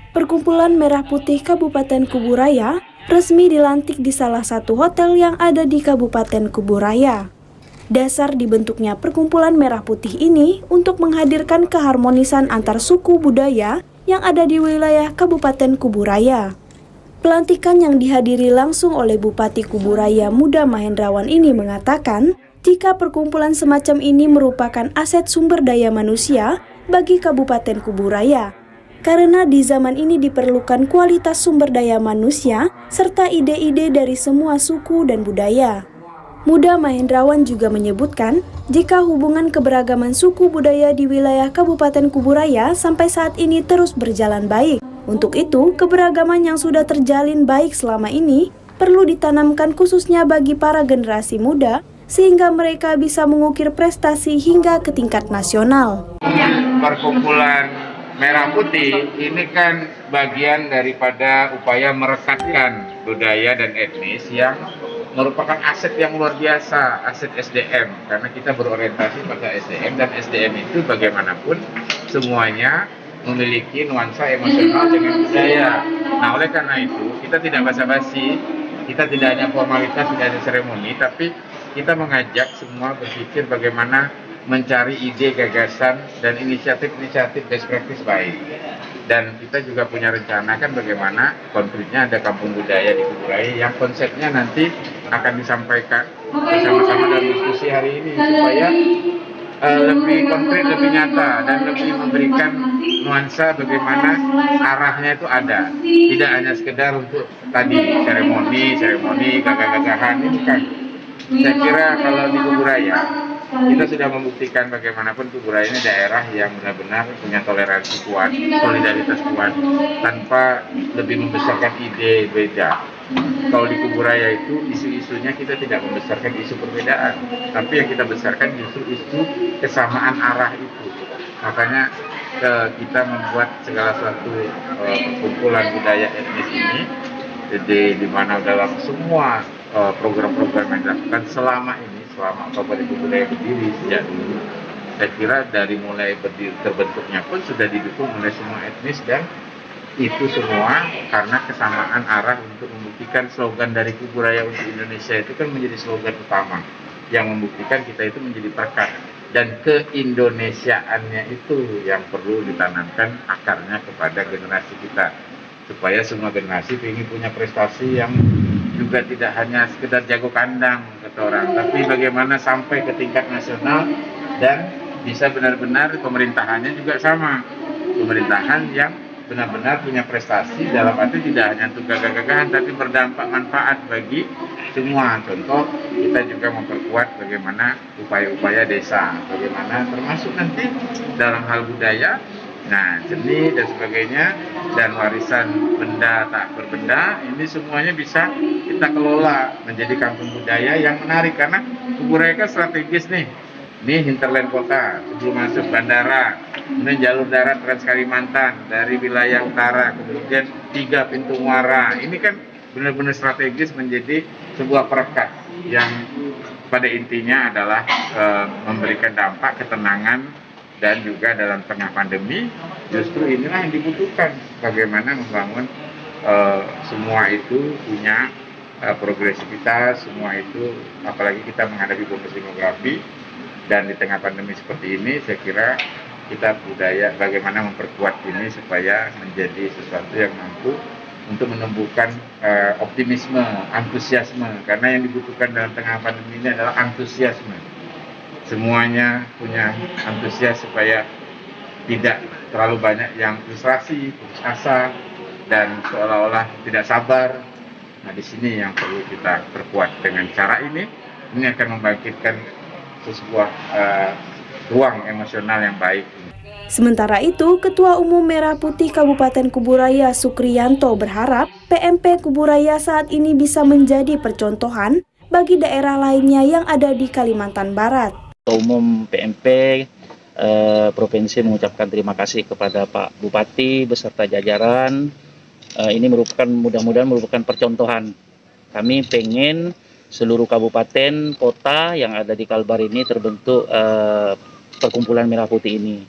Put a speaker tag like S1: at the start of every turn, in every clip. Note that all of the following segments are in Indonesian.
S1: Perkumpulan Merah Putih Kabupaten Kuburaya resmi dilantik di salah satu hotel yang ada di Kabupaten Kuburaya. Dasar dibentuknya Perkumpulan Merah Putih ini untuk menghadirkan keharmonisan antar suku budaya yang ada di wilayah Kabupaten Kuburaya. Pelantikan yang dihadiri langsung oleh Bupati Kuburaya Muda Mahendrawan ini mengatakan, jika perkumpulan semacam ini merupakan aset sumber daya manusia bagi Kabupaten Kuburaya. Karena di zaman ini diperlukan kualitas sumber daya manusia serta ide-ide dari semua suku dan budaya. Muda Mahendrawan juga menyebutkan, jika hubungan keberagaman suku budaya di wilayah Kabupaten Kuburaya sampai saat ini terus berjalan baik. Untuk itu, keberagaman yang sudah terjalin baik selama ini perlu ditanamkan khususnya bagi para generasi muda, sehingga mereka bisa mengukir prestasi hingga ke tingkat nasional.
S2: Perkumpulan Merah Putih ini kan bagian daripada upaya merekatkan budaya dan etnis yang merupakan aset yang luar biasa, aset SDM, karena kita berorientasi pada SDM, dan SDM itu bagaimanapun semuanya memiliki nuansa emosional dengan budaya. Nah, oleh karena itu kita tidak basa-basi, kita tidak hanya formalitas, tidak hanya seremoni, tapi kita mengajak semua berpikir bagaimana mencari ide, gagasan, dan inisiatif-inisiatif best practice baik. Dan kita juga punya rencana kan bagaimana konkretnya ada kampung budaya di Kuburaya yang konsepnya nanti akan disampaikan bersama-sama dalam diskusi hari ini supaya lebih konkret, lebih nyata, dan lebih memberikan nuansa bagaimana arahnya itu ada. Tidak hanya sekedar untuk tadi seremoni, gagah-gagahan, ini kan. Saya kira kalau di Kuburaya kita sudah membuktikan bagaimanapun Kuburaya ini daerah yang benar-benar punya toleransi kuat, solidaritas kuat, tanpa lebih membesarkan ide beda. Kalau di Kuburaya itu isu-isunya kita tidak membesarkan isu perbedaan, tapi yang kita besarkan justru isu kesamaan arah itu. Makanya kita membuat segala sesuatu kumpulan budaya etnis ini, di mana dalam semua program-program yang dilakukan selama Kabupaten Kuburaya berdiri sejak dulu, saya kira dari mulai terbentuknya pun sudah didukung oleh semua etnis, dan itu semua karena kesamaan arah untuk membuktikan slogan dari Kuburaya untuk Indonesia itu kan menjadi slogan utama yang membuktikan kita itu menjadi perekat, dan keindonesiaannya itu yang perlu ditanamkan akarnya kepada generasi kita, supaya semua generasi ingin punya prestasi yang juga tidak hanya sekedar jago kandang kata orang, tapi bagaimana sampai ke tingkat nasional dan bisa benar-benar pemerintahannya juga sama, pemerintahan yang benar-benar punya prestasi dalam arti tidak hanya untuk gagah-gagahan tapi berdampak manfaat bagi semua. Contoh, kita juga memperkuat bagaimana upaya-upaya desa, bagaimana termasuk nanti dalam hal budaya, nah seni dan sebagainya, dan warisan benda tak berbenda, ini semuanya bisa kita kelola menjadi kampung budaya yang menarik, karena Kuburaya kan strategis nih. Ini hinterland kota, sebelum masuk bandara, kemudian jalur darat Trans Kalimantan dari wilayah utara, kemudian 3 pintu muara. Ini kan benar-benar strategis menjadi sebuah perekat yang pada intinya adalah memberikan dampak ketenangan, dan juga dalam tengah pandemi justru inilah yang dibutuhkan, bagaimana membangun semua itu punya progresivitas, semua itu apalagi kita menghadapi bonus demografi. Dan di tengah pandemi seperti ini, saya kira kita budaya bagaimana memperkuat ini supaya menjadi sesuatu yang mampu untuk menumbuhkan optimisme, antusiasme. Karena yang dibutuhkan dalam tengah pandemi ini adalah antusiasme. Semuanya punya antusias supaya tidak terlalu banyak yang frustrasi, putus asa, dan seolah-olah tidak sabar. Nah, di sini yang perlu kita perkuat dengan cara ini akan membangkitkan sebuah ruang emosional yang baik.
S1: Sementara itu, Ketua Umum Merah Putih Kabupaten Kuburaya Sukriyanto berharap PMP Kuburaya saat ini bisa menjadi percontohan bagi daerah lainnya yang ada di Kalimantan Barat.
S3: Ketua Umum PMP Provinsi mengucapkan terima kasih kepada Pak Bupati beserta jajaran. Ini mudah-mudahan merupakan percontohan. Kami pengen seluruh kabupaten, kota yang ada di Kalbar ini terbentuk Perkumpulan Merah Putih ini.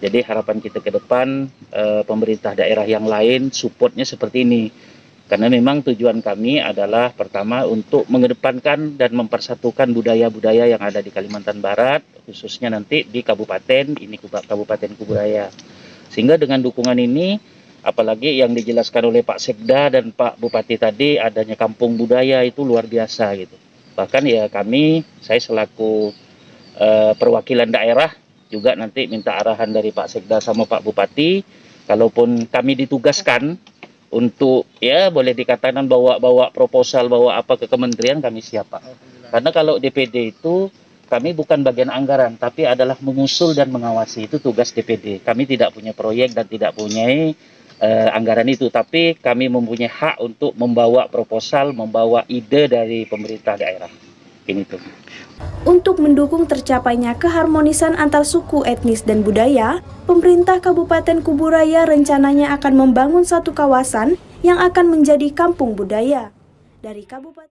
S3: Jadi harapan kita ke depan pemerintah daerah yang lain supportnya seperti ini. Karena memang tujuan kami adalah pertama untuk mengedepankan dan mempersatukan budaya-budaya yang ada di Kalimantan Barat, khususnya nanti di Kabupaten Kuburaya. Sehingga dengan dukungan ini, apalagi yang dijelaskan oleh Pak Sekda dan Pak Bupati tadi, adanya kampung budaya itu luar biasa gitu. Bahkan ya saya selaku perwakilan daerah juga nanti minta arahan dari Pak Sekda sama Pak Bupati, kalaupun kami ditugaskan untuk ya boleh dikatakan bawa proposal, bawa apa ke kementerian, kami siap Pak. Karena kalau DPD itu kami bukan bagian anggaran, tapi adalah mengusul dan mengawasi, itu tugas DPD. Kami tidak punya proyek dan tidak punya anggaran itu, tapi kami mempunyai hak untuk membawa proposal, membawa ide dari pemerintah daerah. Ini tuh.
S1: Untuk mendukung tercapainya keharmonisan antar suku, etnis, dan budaya, pemerintah Kabupaten Kuburaya rencananya akan membangun satu kawasan yang akan menjadi kampung budaya. Dari Kabupaten